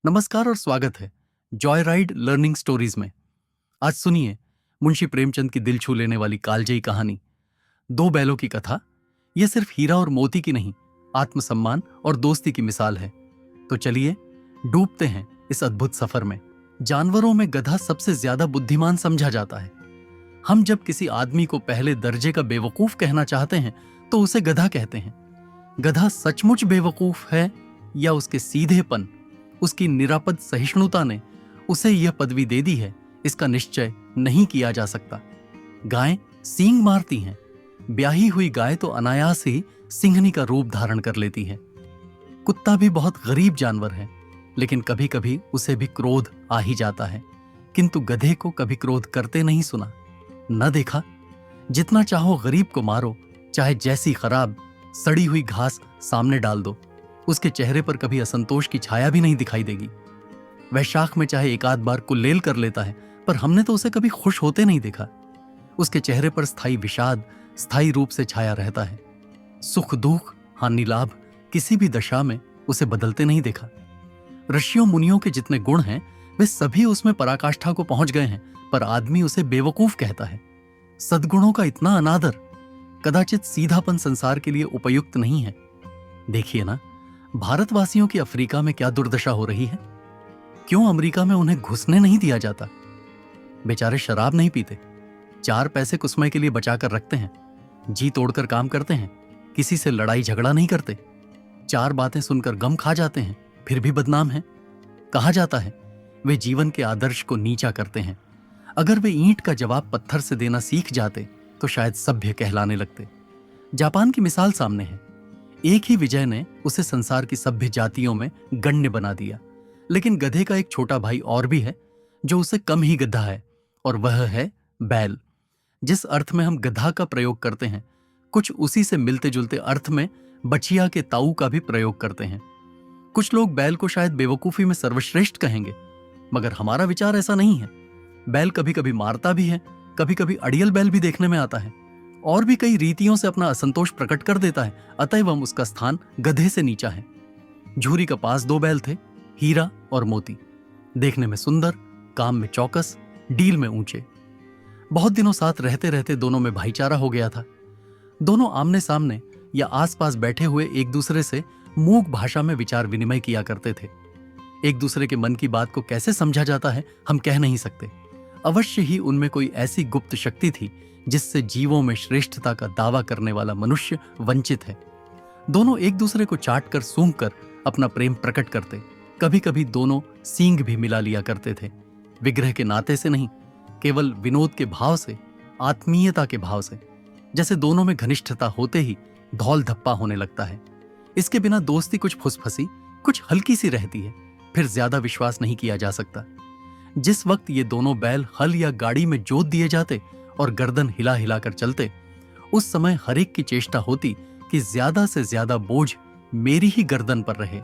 नमस्कार और स्वागत है जॉय राइड लर्निंग स्टोरीज में। आज सुनिए मुंशी प्रेमचंद की दिल छू लेने वाली कालजयी कहानी, दो बैलों की कथा। यह सिर्फ हीरा और मोती की नहीं, आत्मसम्मान और दोस्ती की मिसाल है। तो चलिए डूबते हैं इस अद्भुत सफर में। जानवरों में गधा सबसे ज्यादा बुद्धिमान समझा जाता है। हम जब किसी आदमी को पहले दर्जे का बेवकूफ कहना चाहते हैं तो उसे गधा कहते हैं। गधा सचमुच बेवकूफ है या उसके सीधेपन, उसकी निरापद सहिष्णुता ने उसे यह पदवी दे दी है, इसका निश्चय नहीं किया जा सकता। गायें सींग मारती हैं, ब्याही हुई गाय तो अनायास ही सिंहनी का रूप धारण कर लेती है। कुत्ता भी बहुत गरीब जानवर है, लेकिन कभी कभी उसे भी क्रोध आ ही जाता है, किंतु गधे को कभी क्रोध करते नहीं सुना, न देखा। जितना चाहो गरीब को मारो, चाहे जैसी खराब सड़ी हुई घास सामने डाल दो, उसके चेहरे पर कभी असंतोष की छाया भी नहीं दिखाई देगी। वह शाख में चाहे एक आध बार कुल्लेल कर लेता है, पर हमने तो उसे कभी खुश होते नहीं देखा। उसके चेहरे पर स्थायी विषाद स्थायी रूप से छाया रहता है। सुख दुख हानि लाभ किसी भी दशा में उसे बदलते नहीं देखा। ऋषियों मुनियों के जितने गुण हैं वे सभी उसमें पराकाष्ठा को पहुंच गए हैं, पर आदमी उसे बेवकूफ कहता है। सद्गुणों का इतना अनादर, कदाचित सीधापन संसार के लिए उपयुक्त नहीं है। देखिए ना, भारतवासियों की अफ्रीका में क्या दुर्दशा हो रही है। क्यों अमेरिका में उन्हें घुसने नहीं दिया जाता? बेचारे शराब नहीं पीते, 4 पैसे कुसमय के लिए बचाकर रखते हैं, जी तोड़कर काम करते हैं, किसी से लड़ाई झगड़ा नहीं करते, 4 बातें सुनकर गम खा जाते हैं, फिर भी बदनाम हैं। कहा जाता है वे जीवन के आदर्श को नीचा करते हैं। अगर वे ईंट का जवाब पत्थर से देना सीख जाते तो शायद सभ्य कहलाने लगते। जापान की मिसाल सामने है। एक ही विजय ने उसे संसार की सभ्य जातियों में गण्य बना दिया, लेकिन गधे का एक छोटा भाई और भी है जो उसे कम ही गधा है, और वह है बैल। जिस अर्थ में हम गधा का प्रयोग करते हैं, कुछ उसी से मिलते जुलते अर्थ में बछिया के ताऊ का भी प्रयोग करते हैं। कुछ लोग बैल को शायद बेवकूफी में सर्वश्रेष्ठ कहेंगे, मगर हमारा विचार ऐसा नहीं है। बैल कभी कभी मारता भी है, कभी कभी अड़ियल बैल भी देखने में आता है, और भी कई रीतियों से अपना असंतोष प्रकट कर देता है, अतएव उसका स्थान गधे से नीचा है। झूरी के पास 2 बैल थे, हीरा और मोती। देखने में सुंदर, काम में चौकस, डील में ऊंचे। बहुत दिनों साथ रहते रहते दोनों में भाईचारा हो गया था। दोनों आमने सामने या आसपास बैठे हुए एक दूसरे से मूक भाषा में विचार विनिमय किया करते थे। एक दूसरे के मन की बात को कैसे समझा जाता है हम कह नहीं सकते। अवश्य ही उनमें कोई ऐसी गुप्त शक्ति थी जिससे जीवों में श्रेष्ठता का दावा करने वाला मनुष्य वंचित है। दोनों एक दूसरे को चाट कर सूंघ कर अपना प्रेम प्रकट करते। कभी कभी दोनों सींग भी मिला लिया करते थे, विग्रह के नाते से नहीं, केवल विनोद के भाव से, आत्मीयता के भाव से। जैसे दोनों में घनिष्ठता होते ही धौल धप्पा होने लगता है। इसके बिना दोस्ती कुछ फुसफसी, कुछ हल्की सी रहती है, फिर ज्यादा विश्वास नहीं किया जा सकता। जिस वक्त ये दोनों बैल हल या गाड़ी में जोत दिए जाते और गर्दन हिला हिला कर चलते, उस समय हरेक की चेष्टा होती कि ज्यादा से ज्यादा बोझ मेरी ही गर्दन पर रहे।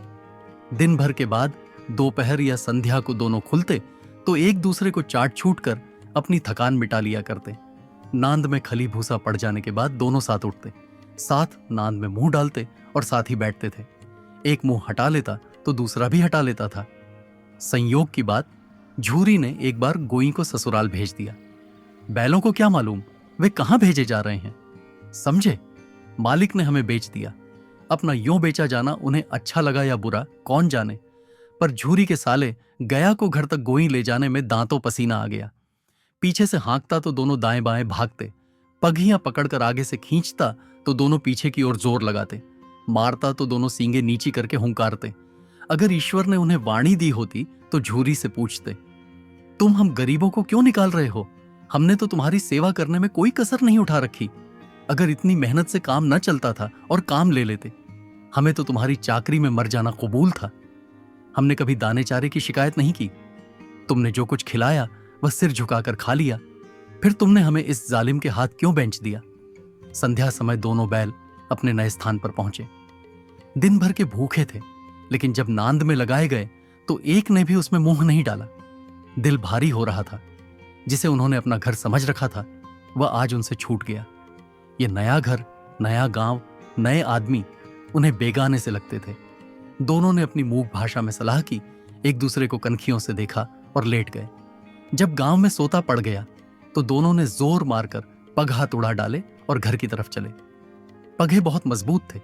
दिन भर के बाद दोपहर या संध्या को दोनों खुलते तो एक दूसरे को चाट छूट कर अपनी थकान मिटा लिया करते। नांद में खली भूसा पड़ जाने के बाद दोनों साथ उठते, साथ नांद में मुंह डालते और साथ ही बैठते थे। एक मुंह हटा लेता तो दूसरा भी हटा लेता था। संयोग की बात, झूरी ने एक बार गोई को ससुराल भेज दिया। बैलों को क्या मालूम वे कहां भेजे जा रहे हैं। समझे, मालिक ने हमें बेच दिया। अपना यूं बेचा जाना उन्हें अच्छा लगा या बुरा कौन जाने, पर झूरी के साले गया को घर तक गोई ले जाने में दांतों पसीना आ गया। पीछे से हाँकता तो दोनों दाएं बाएं भागते, पगहियां पकड़कर आगे से खींचता तो दोनों पीछे की ओर जोर लगाते, मारता तो दोनों सींगे नीची करके हुंकारते। अगर ईश्वर ने उन्हें वाणी दी होती तो झूरी से पूछते, तुम हम गरीबों को क्यों निकाल रहे हो? हमने तो तुम्हारी सेवा करने में कोई कसर नहीं उठा रखी। अगर इतनी मेहनत से काम न चलता था और काम ले लेते, हमें तो तुम्हारी चाकरी में मर जाना कबूल था। हमने कभी दाने चारे की शिकायत नहीं की। तुमने जो कुछ खिलाया वह सिर झुकाकर खा लिया, फिर तुमने हमें इस जालिम के हाथ क्यों बेंच दिया? संध्या समय दोनों बैल अपने नए स्थान पर पहुंचे। दिन भर के भूखे थे, लेकिन जब नांद में लगाए गए तो एक ने भी उसमें मुंह नहीं डाला। दिल भारी हो रहा था। जिसे उन्होंने अपना घर समझ रखा था वह आज उनसे छूट गया। ये नया घर, नया गांव, नए आदमी उन्हें बेगाने से लगते थे। दोनों ने अपनी मूक भाषा में सलाह की एक दूसरे को कनखियों से देखा और लेट गए। जब गांव में सोता पड़ गया तो दोनों ने जोर मारकर पग हाथ उड़ा डाले और घर की तरफ चले। पगहे बहुत मजबूत थे,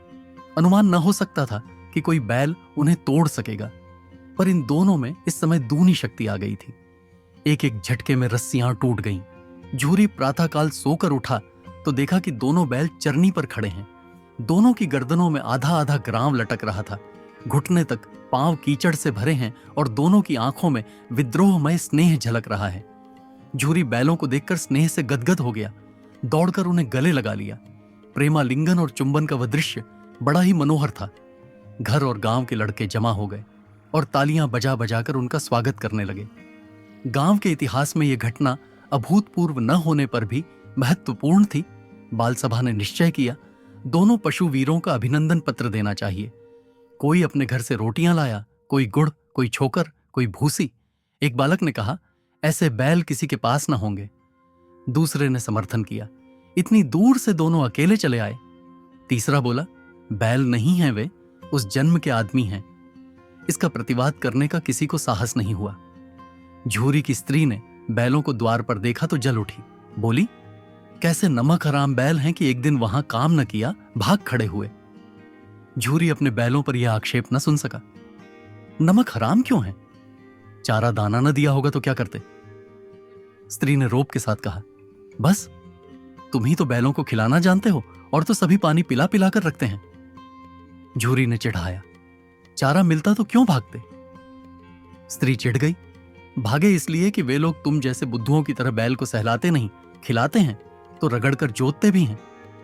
अनुमान न हो सकता था कि कोई बैल उन्हें तोड़ सकेगा, पर इन दोनों में इस समय दूनी शक्ति आ गई थी। एक एक झटके में रस्सियां टूट गईं। झूरी प्रातःकाल सोकर उठा तो देखा कि दोनों बैल चरनी पर खड़े हैं। दोनों की गर्दनों में आधा आधा ग्राम लटक रहा था, घुटने तक पांव कीचड़ से भरे हैं और दोनों की आंखों में विद्रोहमय स्नेह झलक रहा है। झूरी बैलों को देखकर स्नेह से गदगद हो गया, दौड़कर उन्हें गले लगा लिया। प्रेमालिंगन और चुंबन का वह दृश्य बड़ा ही मनोहर था। घर और गांव के लड़के जमा हो गए और तालियां बजा बजाकर उनका स्वागत करने लगे। गांव के इतिहास में यह घटना अभूतपूर्व न होने पर भी महत्वपूर्ण थी। बाल सभा ने निश्चय किया, दोनों पशु वीरों का अभिनंदन पत्र देना चाहिए। कोई अपने घर से रोटियां लाया, कोई गुड़, कोई छोकर, कोई भूसी। एक बालक ने कहा, ऐसे बैल किसी के पास न होंगे। दूसरे ने समर्थन किया, इतनी दूर से दोनों अकेले चले आए। तीसरा बोला, बैल नहीं हैं वे, उस जन्म के आदमी हैं। इसका प्रतिवाद करने का किसी को साहस नहीं हुआ। झूरी की स्त्री ने बैलों को द्वार पर देखा तो जल उठी, बोली, कैसे नमक हराम बैल हैं कि एक दिन वहां काम न किया, भाग खड़े हुए। झूरी अपने बैलों पर यह आक्षेप न सुन सका। नमक हराम क्यों है? चारा दाना न दिया होगा तो क्या करते? स्त्री ने रोब के साथ कहा, बस तुम ही तो बैलों को खिलाना जानते हो और तो सभी पानी पिला पिला कर रखते हैं। झूरी ने चिढ़ाया, चारा मिलता तो क्यों भागते? स्त्री चिढ़ गई, भागे इसलिए कि वे लोग तुम जैसे बुद्धुओं की तरह बैल को सहलाते नहीं, खिलाते हैं तो रगड़कर जोतते भी हैं।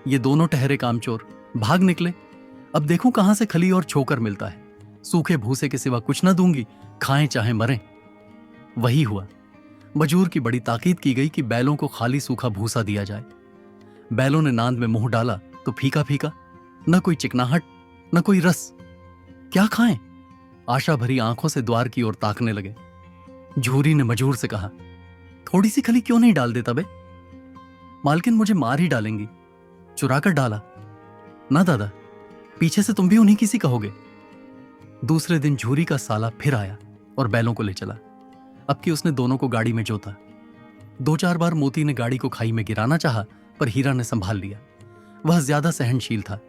ये दोनों ठहरे कामचोर भाग निकले। अब देखूं कहां से खली और छोकर मिलता है। सूखे भूसे के सिवा कुछ न दूंगी, खाएं चाहे मरें। वही हुआ। मजूर की बड़ी ताकीद की गई कि बैलों को खाली सूखा भूसा दिया जाए। बैलों ने नांद में मुंह डाला तो फीका फीका, न कोई चिकनाहट न कोई रस। क्या खाएं? आशा भरी आंखों से द्वार की ओर ताकने लगे। झूरी ने मजूर से कहा, थोड़ी सी खली क्यों नहीं डाल देता बे? मालकिन मुझे मार ही डालेंगी। चुरा कर डाला ना दादा, पीछे से तुम भी उन्हीं किसी कहोगे। दूसरे दिन झूरी का साला फिर आया और बैलों को ले चला। अब कि उसने दोनों को गाड़ी में जोता। 2-4 बार मोती ने गाड़ी को खाई में गिराना चाहा, पर हीरा ने संभाल लिया। वह ज्यादा सहनशील था।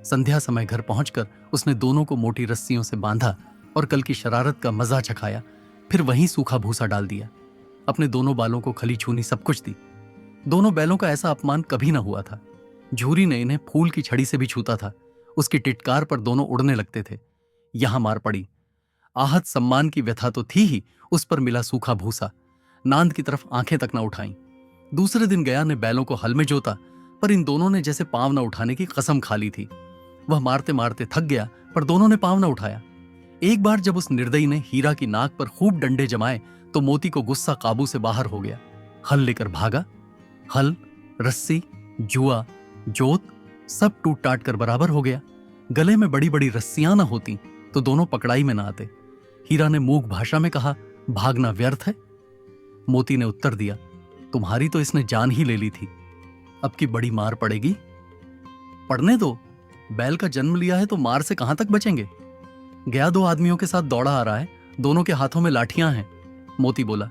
संध्या समय घर पहुंचकर उसने दोनों को मोटी रस्सियों से बांधा और कल की शरारत का मजा चखाया। फिर वहीं सूखा भूसा डाल दिया। अपने दोनों बालों को खली छूनी सब कुछ दी। दोनों बैलों का ऐसा अपमान कभी न हुआ था। झूरी ने इन्हें फूल की छड़ी से भी छूता था। उसकी टिटकार पर दोनों उड़ने लगते थे। यहां मार पड़ी। आहत सम्मान की व्यथा तो थी ही, उस पर मिला सूखा भूसा। नांद की तरफ आंखें तक न उठाईं। दूसरे दिन गया ने बैलों को हल में जोता, पर इन दोनों ने जैसे पांव न उठाने की कसम खा ली थी। वह मारते मारते थक गया, पर दोनों ने पांव न उठाया। एक बार जब उस निर्दयी ने हीरा की नाक पर खूब डंडे जमाए तो मोती को गुस्सा काबू से बाहर हो गया। हल लेकर भागा। हल, रस्सी, जुआ, जोत सब टूट टाट कर बराबर हो गया। गले में बड़ी बड़ी रस्सियां न होती तो दोनों पकड़ाई में न आते। हीरा ने मूक भाषा में कहा, भागना व्यर्थ है। मोती ने उत्तर दिया, तुम्हारी तो इसने जान ही ले ली थी, अब की बड़ी मार पड़ेगी। पड़ने दो, बैल का जन्म लिया है तो मार से कहां तक बचेंगे। गया 2 आदमियों के साथ दौड़ा आ रहा है, दोनों के हाथों में लाठियां हैं। मोती बोला,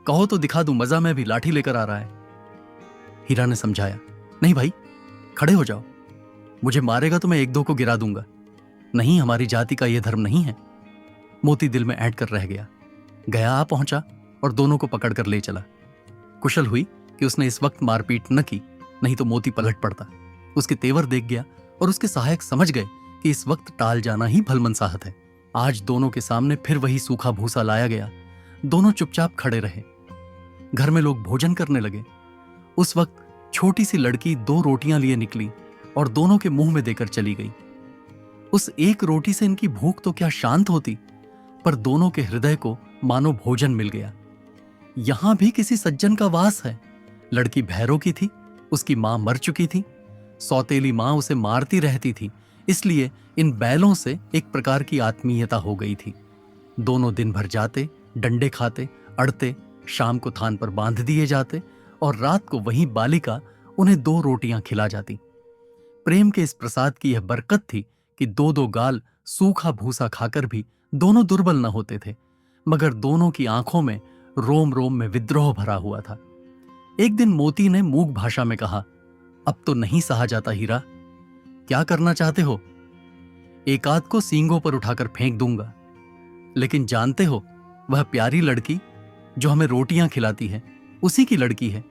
कहो तो दिखा दूं मजा, मैं भी लाठी लेकर आ रहा है। हीरा ने समझाया, नहीं भाई, खड़े हो जाओ, मुझे मारेगा तो मैं 1-2 को गिरा दूंगा। नहीं, हमारी जाति का यह धर्म नहीं है। मोती दिल में ऐंठ कर रह गया। गया आ पहुंचा और दोनों को पकड़कर ले चला। कुशल हुई कि उसने इस वक्त मारपीट न की, नहीं तो मोती पलट पड़ता। उसके तेवर देख गया और उसके सहायक समझ गए कि इस वक्त टाल जाना ही भलमनसाहत है। आज दोनों के सामने फिर वही सूखा भूसा लाया गया। दोनों चुपचाप खड़े रहे। घर में लोग भोजन करने लगे। उस वक्त छोटी सी लड़की 2 रोटियां लिए निकली और दोनों के मुंह में देकर चली गई। उस एक रोटी से इनकी भूख तो क्या शांत होती, पर दोनों के हृदय को मानो भोजन मिल गया। यहां भी किसी सज्जन का वास है। लड़की भैरों की थी, उसकी मां मर चुकी थी। सौतेली मां उसे मारती रहती थी, इसलिए इन बैलों से एक प्रकार की आत्मीयता हो गई थी। दोनों दिन भर जाते, डंडे खाते, अड़ते, शाम को थान पर बांध दिए जाते और रात को वहीं बालिका उन्हें 2 रोटियां खिला जाती। प्रेम के इस प्रसाद की यह बरकत थी कि 2-2 गाल सूखा भूसा खाकर भी दोनों दुर्बल न होते थे। मगर दोनों की आंखों में रोम रोम में विद्रोह भरा हुआ था। एक दिन मोती ने मूक भाषा में कहा, अब तो नहीं सहा जाता हीरा, क्या करना चाहते हो? एक आध को सींगों पर उठाकर फेंक दूंगा, लेकिन जानते हो वह प्यारी लड़की जो हमें रोटियां खिलाती है उसी की लड़की है,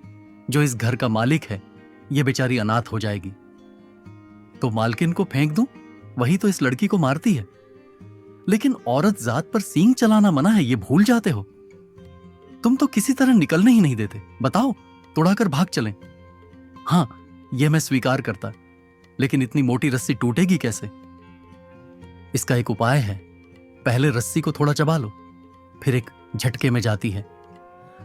जो इस घर का मालिक है। यह बेचारी अनाथ हो जाएगी। तो मालकिन को फेंक दूं? वही तो इस लड़की को मारती है। लेकिन औरत जात पर सींग चलाना मना है, ये भूल जाते हो। तुम तो किसी तरह निकलने ही नहीं देते। बताओ, तोड़ाकर भाग चलें। हां, यह मैं स्वीकार करता, लेकिन इतनी मोटी रस्सी टूटेगी कैसे? इसका एक उपाय है। पहले रस्सी को थोड़ा चबा लो, फिर एक झटके में जाती है।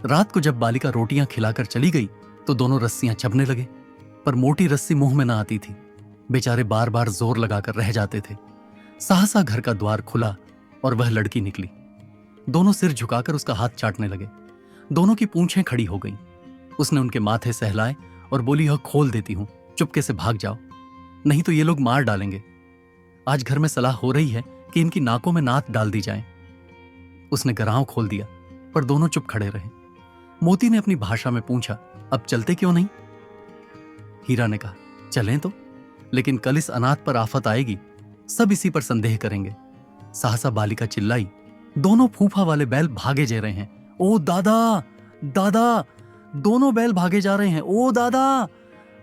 रात को जब बालिका रोटियां खिलाकर चली गई तो दोनों रस्सियां चबने लगे, पर मोटी रस्सी मुंह में ना आती थी। बेचारे बार बार जोर लगाकर रह जाते थे। सहसा घर का द्वार खुला और वह लड़की निकली। दोनों सिर झुकाकर उसका हाथ चाटने लगे। दोनों की पूंछें खड़ी हो गईं। उसने उनके माथे सहलाए और बोली, यह खोल देती हूं, चुपके से भाग जाओ, नहीं तो ये लोग मार डालेंगे। आज घर में सलाह हो रही है कि इनकी नाकों में नाथ डाल दी जाए। उसने गराव खोल दिया, पर दोनों चुप खड़े रहे। मोती ने अपनी भाषा में पूछा, अब चलते क्यों नहीं? हीरा ने कहा, चलें तो, लेकिन कल इस अनाथ पर आफत आएगी, सब इसी पर संदेह करेंगे। सहसा बालिका चिल्लाई, दोनों फूफा वाले बैल भागे जा रहे हैं। ओ दादा, दादा, दोनों बैल भागे जा रहे हैं। ओ दादा,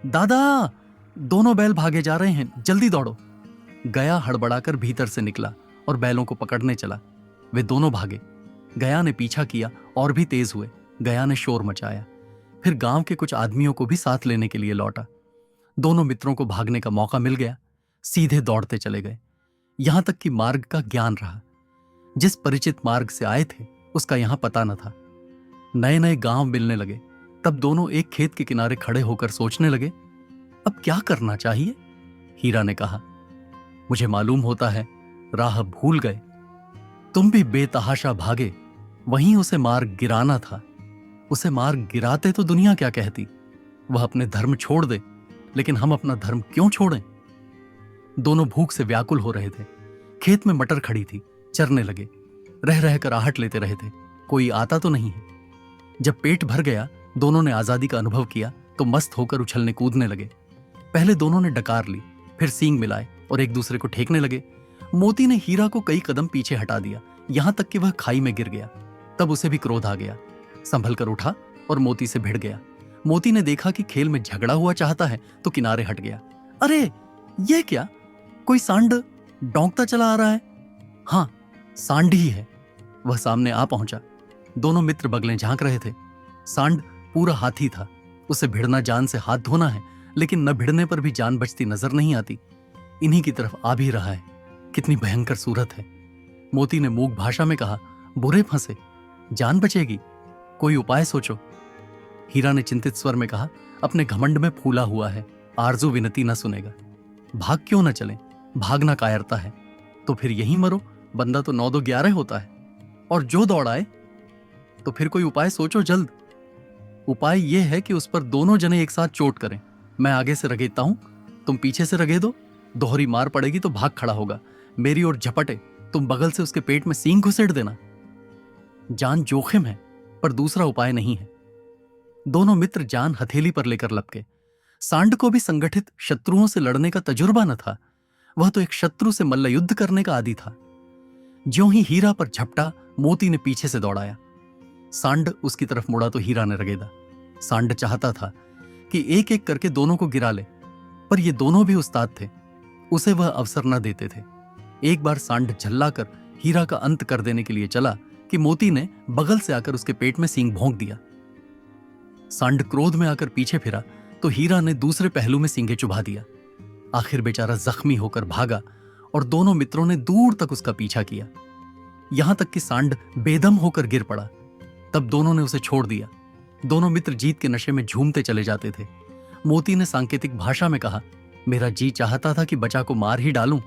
दादा, दोनों बैल भागे जा रहे हैं, जल्दी दौड़ो। गया हड़बड़ाकर भीतर से निकला और बैलों को पकड़ने चला। वे दोनों भागे। गया ने पीछा किया और भी तेज हुए। गया ने शोर मचाया, फिर गांव के कुछ आदमियों को भी साथ लेने के लिए लौटा। दोनों मित्रों को भागने का मौका मिल गया। सीधे दौड़ते चले गए, यहां तक कि मार्ग का ज्ञान रहा। जिस परिचित मार्ग से आए थे उसका यहां पता न था। नए नए गांव मिलने लगे। तब दोनों एक खेत के किनारे खड़े होकर सोचने लगे, अब क्या करना चाहिए? हीरा ने कहा, मुझे मालूम होता है राह भूल गए। तुम भी बेतहाशा भागे, वहीं उसे मार गिराना था। उसे मार गिराते तो दुनिया क्या कहती? वह अपने धर्म छोड़ दे, लेकिन हम अपना धर्म क्यों छोड़ें? दोनों भूख से व्याकुल हो रहे थे। खेत में मटर खड़ी थी, चरने लगे। रह रहकर आहट लेते रहे थे, कोई आता तो नहीं है। जब पेट भर गया, दोनों ने आजादी का अनुभव किया तो मस्त होकर उछलने कूदने लगे। पहले दोनों ने डकार ली, फिर सींग मिलाए और एक दूसरे को ठेकने लगे। मोती ने हीरा को कई कदम पीछे हटा दिया, यहां तक कि वह खाई में गिर गया। तब उसे भी क्रोध आ गया। संभल कर उठा और मोती से भिड़ गया। मोती ने देखा कि खेल में झगड़ा हुआ चाहता है तो किनारे हट गया। अरे ये क्या, कोई सांड डौंकता चला आ रहा है। हां, सांड ही है। वह सामने आ पहुंचा। दोनों मित्र बगलें झांक रहे थे। सांड पूरा हाथी था। उसे भिड़ना जान से हाथ धोना है, लेकिन न भिड़ने पर भी जान बचती नजर नहीं आती। इन्हीं की तरफ आ भी रहा है। कितनी भयंकर सूरत है। मोती ने मूक भाषा में कहा, बुरे फंसे, जान बचेगी, कोई उपाय सोचो। हीरा ने चिंतित स्वर में कहा, अपने घमंड में फूला हुआ है, आरजू विनती न सुनेगा। भाग क्यों न चले? भागना कायरता है तो फिर यहीं मरो। बंदा तो 9 2 11 होता है, और जो दौड़ाए तो फिर कोई उपाय सोचो जल्द। उपाय यह है कि उस पर दोनों जने एक साथ चोट करें। मैं आगे से रगेता हूं, तुम पीछे से रगे दो। दोहरी मार पड़ेगी तो भाग खड़ा होगा। मेरी ओर झपटे, तुम बगल से उसके पेट में सींग घुसेड़ देना। जान जोखिम है, पर दूसरा उपाय नहीं है। दोनों मित्र जान हथेली पर लेकर लपके। सांड को भी संगठित शत्रुओं से लड़ने का तजुर्बा न था। वह तो एक शत्रु से मल्ल युद्ध करने का आदी था। ज्यों ही हीरा पर झपटा, मोती ने पीछे से दौड़ाया। सांड उसकी तरफ मुड़ा तो हीरा ने रगेदा। सांड चाहता था कि एक एक करके दोनों को गिरा ले, पर ये दोनों भी उस्ताद थे, उसे वह अवसर न देते थे। एक बार सांड झल्लाकर हीरा का अंत कर देने के लिए चला कि मोती ने बगल से आकर उसके पेट में सींग भोंक दिया। सांड क्रोध में आकर पीछे फिरा तो हीरा ने दूसरे पहलू में सींगे चुभा दिया। आखिर बेचारा जख्मी होकर भागा और दोनों मित्रों ने दूर तक उसका पीछा किया, यहां तक कि सांड बेदम होकर गिर पड़ा। तब दोनों ने उसे छोड़ दिया। दोनों मित्र जीत के नशे में झूमते चले जाते थे। मोती ने सांकेतिक भाषा में कहा, मेरा जी चाहता था कि बचा को मार ही डालूं।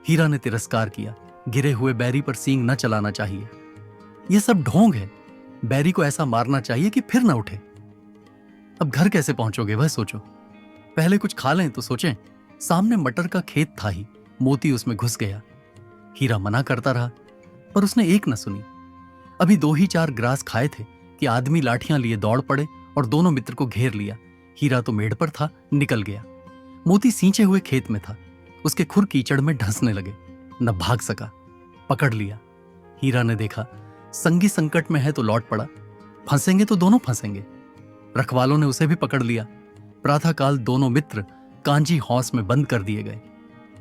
हीरा ने तिरस्कार किया, गिरे हुए बैरी पर सींग न चलाना चाहिए। यह सब ढोंग है। बैरी को ऐसा मारना चाहिए कि फिर न उठे। अब घर कैसे पहुंचोगे वह सोचो। पहले कुछ खा लें तो सोचें। सामने मटर का खेत था ही। मोती उसमें घुस गया। हीरा मना करता रहा, पर उसने एक न सुनी। अभी 2 ही 4 ग्रास खाए थे कि आदमी लाठियां लिए दौड़ पड़े और दोनों मित्र को घेर लिया। हीरा तो मेड़ पर था, निकल गया। मोती सींचे हुए खेत में था। उसके खुर कीचड़ में ढंसने लगे, न भाग सका। पकड़ लिया। हीरा ने देखा संगी संकट में है तो लौट पड़ा, फंसेंगे तो दोनों फंसेंगे। रखवालों ने उसे भी पकड़ लिया। प्रातःकाल दोनों मित्र कांजी हौस में बंद कर दिए गए।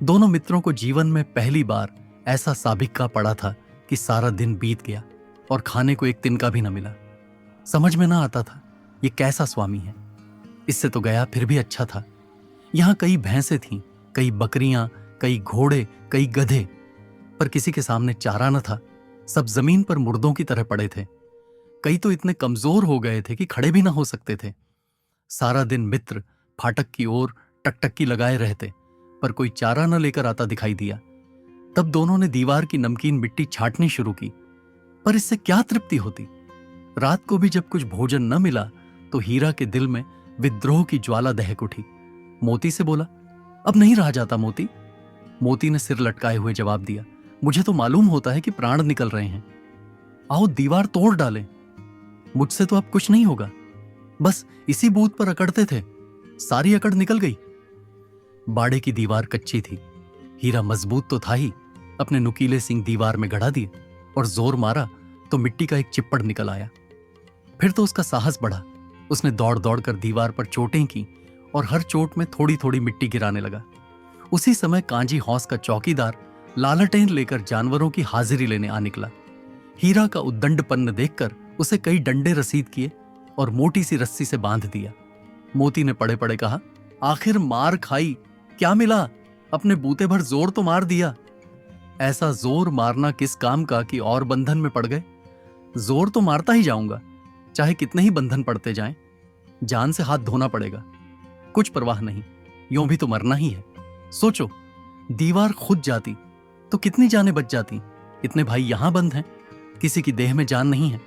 दोनों मित्रों को जीवन में पहली बार ऐसा साबिक्का पड़ा था कि सारा दिन बीत गया और खाने को एक तिनका भी न मिला। समझ में ना आता था ये कैसा स्वामी है। इससे तो गया फिर भी अच्छा था। यहां कई भैंसें थीं, कई बकरियां, कई घोड़े, कई गधे, पर किसी के सामने चारा न था। सब जमीन पर मुर्दों की तरह पड़े थे। कई तो इतने कमजोर हो गए थे कि खड़े भी ना हो सकते थे। सारा दिन मित्र फाटक की ओर टकटकी लगाए रहते, पर कोई चारा न लेकर आता दिखाई दिया। तब दोनों ने दीवार की नमकीन मिट्टी छाटनी शुरू की, पर इससे क्या तृप्ति होती। रात को भी जब कुछ भोजन न मिला तो हीरा के दिल में विद्रोह की ज्वाला दहक उठी। मोती से बोला, अब नहीं रहा जाता मोती। मोती ने सिर लटकाए हुए जवाब दिया, मुझे तो मालूम होता है कि प्राण निकल रहे हैं। आओ दीवार तोड़ डालें। मुझसे तो अब कुछ नहीं होगा। बस इसी बूथ पर अकड़ते थे, सारी अकड़ निकल गई। बाड़े की दीवार कच्ची थी। हीरा मजबूत तो था ही। अपने नुकीले सिंग दीवार में गड़ा दिए और जोर मारा तो मिट्टी का एक चिप्पड़ निकल आया। फिर तो उसका साहस बढ़ा। उसने दौड़ दौड़ कर दीवार पर चोटें की और हर चोट में थोड़ी थोड़ी मिट्टी गिराने लगा। उसी समय कांजी हौस का चौकीदार लालटेन लेकर जानवरों की हाजिरी लेने आ निकला। हीरा का उद्दंडपन्न देखकर उसे कई डंडे रसीद किए और मोटी सी रस्सी से बांध दिया। मोती ने पड़े पड़े कहा, आखिर मार खाई, क्या मिला? अपने बूते भर जोर तो मार दिया। ऐसा जोर मारना किस काम का कि और बंधन में पड़ गए? जोर तो मारता ही जाऊंगा, चाहे कितने ही बंधन पड़ते जाएं। जान से हाथ धोना पड़ेगा, कुछ परवाह नहीं, यूं भी तो मरना ही है। सोचो, दीवार खुद जाती तो कितनी जानें बच जाती। इतने भाई यहां बंद हैं, किसी की देह में जान नहीं है।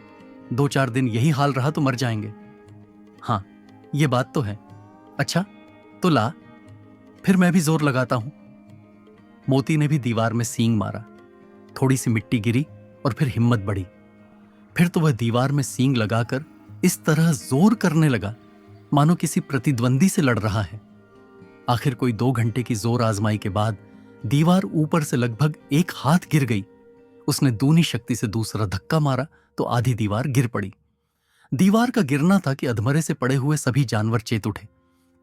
2-4 दिन यही हाल रहा तो मर जाएंगे। हाँ, ये बात तो है। अच्छा तो ला, फिर मैं भी जोर लगाता हूं। मोती ने भी दीवार में सींग मारा। थोड़ी सी मिट्टी गिरी और फिर हिम्मत बढ़ी। फिर तो वह दीवार में सींग लगाकर इस तरह जोर करने लगा मानो किसी प्रतिद्वंदी से लड़ रहा है। आखिर कोई 2 घंटे की जोर आजमाई के बाद दीवार ऊपर से लगभग 1 हाथ गिर गई। उसने दूनी शक्ति से दूसरा धक्का मारा तो आधी दीवार गिर पड़ी। दीवार का गिरना था कि अधमरे से पड़े हुए सभी जानवर चेत उठे।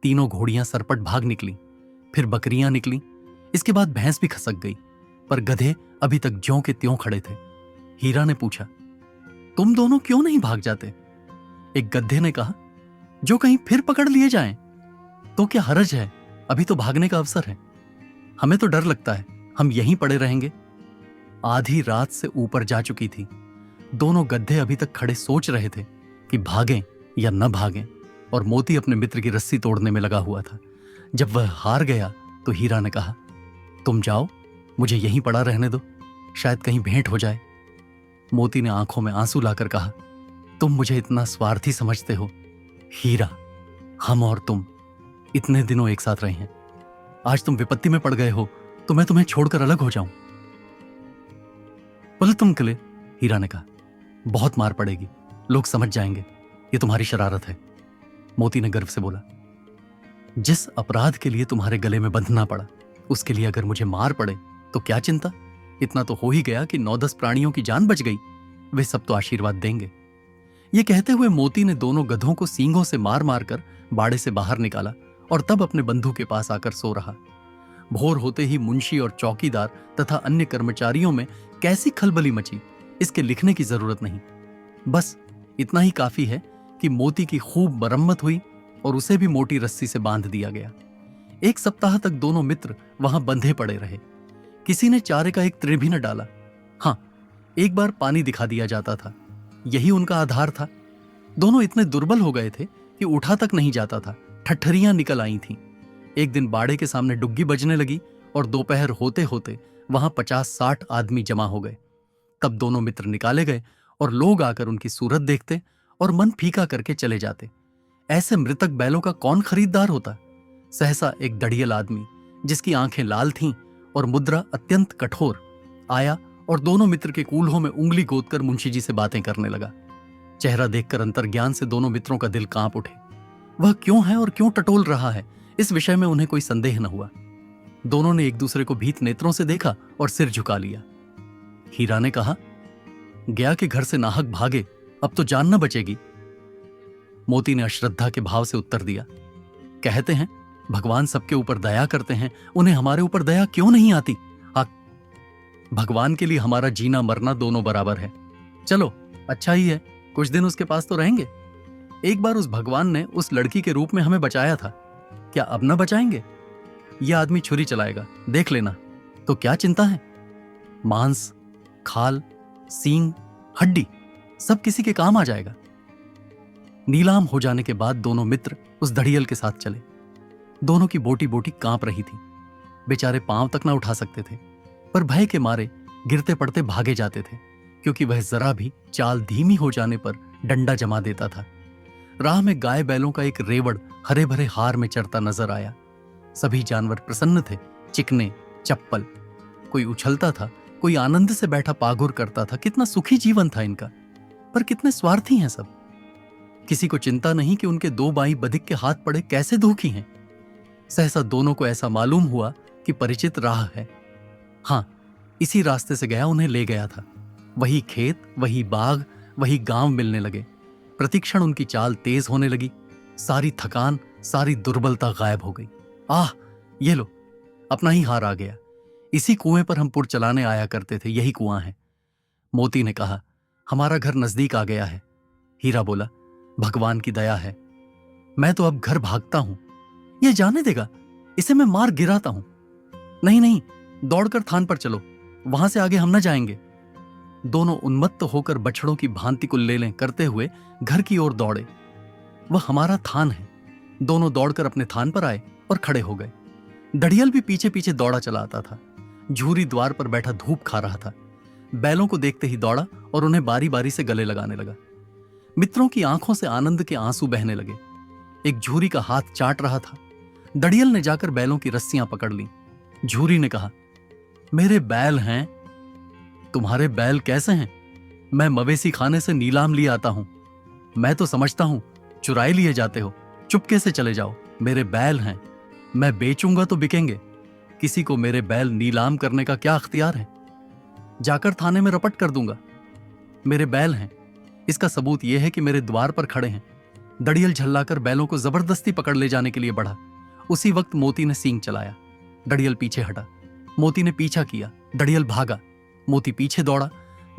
तीनों घोड़ियां सरपट भाग निकली, फिर बकरियां निकली, इसके बाद भैंस भी खसक गई, पर गधे अभी तक ज्यों के त्यों खड़े थे। हीरा ने पूछा, तुम दोनों क्यों नहीं भाग जाते? एक गधे ने कहा, जो कहीं फिर पकड़ लिए जाएं तो क्या हरज है, अभी तो भागने का अवसर है। हमें तो डर लगता है, हम यहीं पड़े रहेंगे। आधी रात से ऊपर जा चुकी थी। दोनों गधे अभी तक खड़े सोच रहे थे कि भागें या न भागें, और मोती अपने मित्र की रस्सी तोड़ने में लगा हुआ था। जब वह हार गया तो हीरा ने कहा, तुम जाओ, मुझे यहीं पड़ा रहने दो, शायद कहीं भेंट हो जाए। मोती ने आंखों में आंसू लाकर कहा, तुम मुझे इतना स्वार्थी समझते हो? हीरा, हम और तुम इतने दिनों एक साथ रहे हैं, आज तुम विपत्ति में पड़ गए हो तो मैं तुम्हें छोड़कर अलग हो जाऊं? बोले तुम किले, हीरा ने कहा, बहुत मार पड़ेगी, लोग समझ जाएंगे, ये तुम्हारी शरारत है। मोती ने गर्व से बोला, जिस अपराध के लिए तुम्हारे गले में बंधना पड़ा, उसके लिए अगर मुझे मार पड़े तो क्या चिंता? इतना तो हो ही गया कि 9-10 प्राणियों की जान बच गई, वे सब तो आशीर्वाद देंगे। ये कहते हुए मोती ने दोनों गधों को सींगों से मार मार कर बाड़े से बाहर निकाला और तब अपने बंधु के पास आकर सो रहा। भोर होते ही मुंशी और चौकीदार तथा अन्य कर्मचारियों में कैसी खलबली मची, इसके लिखने की जरूरत नहीं। बस इतना ही काफी है कि मोती की खूब मरम्मत हुई और उसे भी मोटी रस्सी से बांध दिया गया। 1 सप्ताह तक दोनों मित्र वहां बंधे पड़े रहे। किसी ने चारे का एक त्रे भी न डाला। हां, एक बार पानी दिखा दिया जाता था, यही उनका आधार था। दोनों इतने दुर्बल हो गए थे कि उठा तक नहीं जाता था, ठठरियां निकल आई थीं। एक दिन बाड़े के सामने डुग्गी बजने लगी और दोपहर होते होते वहां 50-60 आदमी जमा हो गए। तब दोनों मित्र निकाले गए और लोग आकर उनकी सूरत देखते और मन फीका करके चले जाते। ऐसे मृतक बैलों का कौन खरीदार होता? सहसा एक दड़ियल आदमी, जिसकी आंखें लाल थीं और मुद्रा अत्यंत कठोर, आया और दोनों मित्र के कूल्हों में उंगली गोदकर मुंशी जी से बातें करने लगा। चेहरा देखकर अंतर्ज्ञान से दोनों मित्रों का दिल कांप उठे। वह क्यों है और क्यों टटोल रहा है, इस विषय में उन्हें कोई संदेह न हुआ। दोनों ने एक दूसरे को भीत नेत्रों से देखा और सिर झुका लिया। हीरा ने कहा, गया के घर से नाहक भागे, अब तो जान न बचेगी। मोती ने अश्रद्धा के भाव से उत्तर दिया, कहते हैं भगवान सबके ऊपर दया करते हैं, उन्हें हमारे ऊपर दया क्यों नहीं आती? भगवान के लिए हमारा जीना मरना दोनों बराबर है। चलो अच्छा ही है, कुछ दिन उसके पास तो रहेंगे। एक बार उस भगवान ने उस लड़की के रूप में हमें बचाया था, क्या अब न बचाएंगे? यह आदमी छुरी चलाएगा, देख लेना। तो क्या चिंता है? मांस, खाल, सींग, हड्डी सब किसी के काम आ जाएगा। नीलाम हो जाने के बाद दोनों मित्र उस धड़ियल के साथ चले। दोनों की बोटी बोटी कांप रही थी। बेचारे पांव तक ना उठा सकते थे, पर भय के मारे गिरते पड़ते भागे जाते थे, क्योंकि वह जरा भी चाल धीमी हो जाने पर डंडा जमा देता था। राह में गाय बैलों का एक रेवड़ हरे भरे हार में चरता नजर आया। सभी जानवर प्रसन्न थे, चिकने, चप्पल। कोई उछलता था, कोई आनंद से बैठा पागुर करता था। कितना सुखी जीवन था इनका, पर कितने स्वार्थी हैं सब। किसी को चिंता नहीं कि उनके दो बाई बधिक के हाथ पड़े कैसे दुखी हैं। सहसा दोनों को ऐसा मालूम हुआ कि परिचित राह है। हां, इसी रास्ते से गया उन्हें ले गया था। वही खेत, वही बाग, वही गांव मिलने लगे। प्रतिक्षण उनकी चाल तेज होने लगी। सारी थकान, सारी दुर्बलता गायब हो गई। आह, ये लो, अपना ही हार आ गया। इसी कुएं पर हम पुर चलाने आया करते थे, यही कुआं है। मोती ने कहा, हमारा घर नजदीक आ गया है। हीरा बोला, भगवान की दया है। मैं तो अब घर भागता हूं। यह जाने देगा, इसे मैं मार गिराता हूं। नहीं नहीं, दौड़कर थान पर चलो, वहां से आगे हम न जाएंगे। दोनों उन्मत्त होकर बछड़ों की भांति कुल्लेलें करते हुए घर की ओर दौड़े। वह हमारा थान है। दोनों दौड़कर अपने थान पर आए और खड़े हो गए। दड़ियल भी पीछे पीछे दौड़ा चला आता था। झूरी द्वार पर बैठा धूप खा रहा था। बैलों को देखते ही दौड़ा और उन्हें बारी बारी से गले लगाने लगा। मित्रों की आंखों से आनंद के आंसू बहने लगे। एक झूरी का हाथ चाट रहा था। दड़ियल ने जाकर बैलों की रस्सियां पकड़ ली। झूरी ने कहा, मेरे बैल हैं। तुम्हारे बैल कैसे हैं? मैं मवेशी खाने से नीलाम लिए आता हूं। मैं तो समझता हूं चुराए लिए जाते हो। चुपके से चले जाओ, मेरे बैल हैं। मैं बेचूंगा तो बिकेंगे। किसी को मेरे बैल नीलाम करने का क्या अख्तियार है? जाकर थाने में रपट कर दूंगा। मेरे बैल हैं, इसका सबूत यह है कि मेरे द्वार पर खड़े हैं। दड़ियल झल्लाकर बैलों को जबरदस्ती पकड़ ले जाने के लिए बढ़ा। उसी वक्त मोती ने सींग चलाया। दड़ियल पीछे हटा। मोती ने पीछा किया। दड़ियल भागा। मोती पीछे दौड़ा।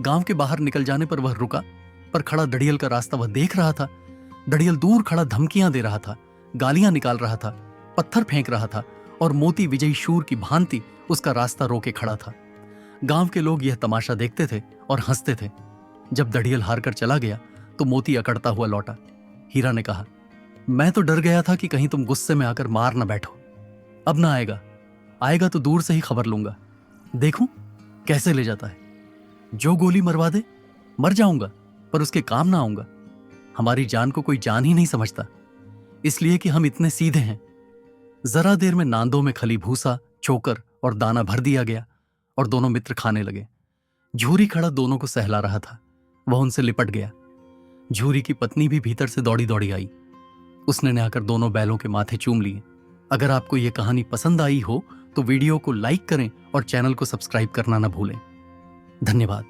गांव के बाहर निकल जाने पर वह रुका, पर खड़ा दड़ियल का रास्ता वह देख रहा था। दड़ियल दूर खड़ा धमकियां दे रहा था, गालियां निकाल रहा था, पत्थर फेंक रहा था, और मोती विजयी शूर की भांति उसका रास्ता रोके खड़ा था। गांव के लोग यह तमाशा देखते थे और हंसते थे। जब दड़ियल हार कर चला गया तो मोती अकड़ता हुआ लौटा। हीरा ने कहा, मैं तो डर गया था कि कहीं तुम गुस्से में आकर मार न बैठो। अब ना आएगा, आएगा तो दूर से ही खबर लूंगा। देखूं कैसे ले जाता है। जो गोली मरवा दे, मर जाऊंगा, पर उसके काम ना आऊंगा। हमारी जान को कोई जान ही नहीं समझता, इसलिए कि हम इतने सीधे हैं। जरा देर में नांदों में खली भूसा, चोकर और दाना भर दिया गया और दोनों मित्र खाने लगे। झूरी खड़ा दोनों को सहला रहा था। वह उनसे लिपट गया। झूरी की पत्नी भी भीतर से दौड़ी दौड़ी आई। उसने ने आकर दोनों बैलों के माथे चूम लिए। अगर आपको यह कहानी पसंद आई हो तो वीडियो को लाइक करें और चैनल को सब्सक्राइब करना न भूलें। धन्यवाद।